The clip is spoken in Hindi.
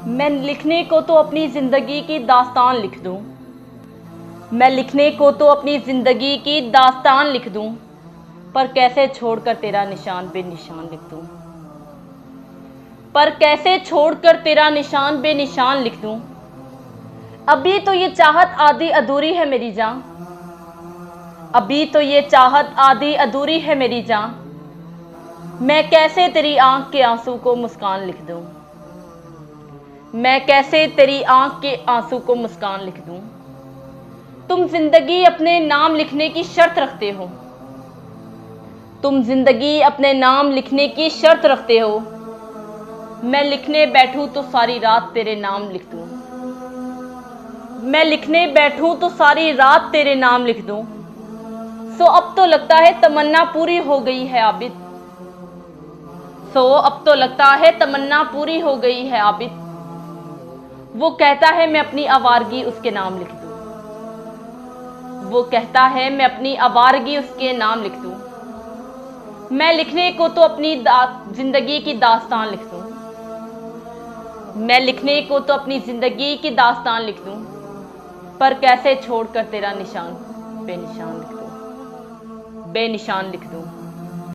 मैं लिखने को तो अपनी ज़िंदगी की दास्तान लिख दूं। मैं लिखने को तो अपनी ज़िंदगी की दास्तान लिख दूं, पर कैसे छोड़कर तेरा निशान बेनिशान लिख दूं। पर कैसे छोड़कर तेरा निशान बेनिशान लिख दूं। अभी तो ये चाहत आधी अधूरी है मेरी जान। अभी तो ये चाहत आधी अधूरी है मेरी जान। मैं कैसे तेरी आंख के आंसू को मुस्कान लिख दूं। मैं कैसे तेरी आंख के आंसू को मुस्कान लिख दूं। तुम जिंदगी अपने नाम लिखने की शर्त रखते हो। तुम जिंदगी अपने नाम लिखने की शर्त रखते हो। मैं लिखने बैठूं तो सारी रात तेरे नाम लिख दूं। मैं लिखने बैठूं तो सारी रात तेरे नाम लिख दूं। सो अब तो लगता है तमन्ना पूरी हो गई है आबिद। सो अब तो लगता है तमन्ना पूरी हो गई है आबिद। वो कहता है मैं अपनी आवारगी उसके नाम लिख दूं। वो कहता है मैं अपनी आवारगी उसके नाम लिख दूं। मैं लिखने को तो अपनी जिंदगी की दास्तान लिख दूं। मैं लिखने को तो अपनी जिंदगी की दास्तान लिख दूं, पर कैसे छोड़कर तेरा निशान बेनिशान लिख दूं। बेनिशान लिख दूं।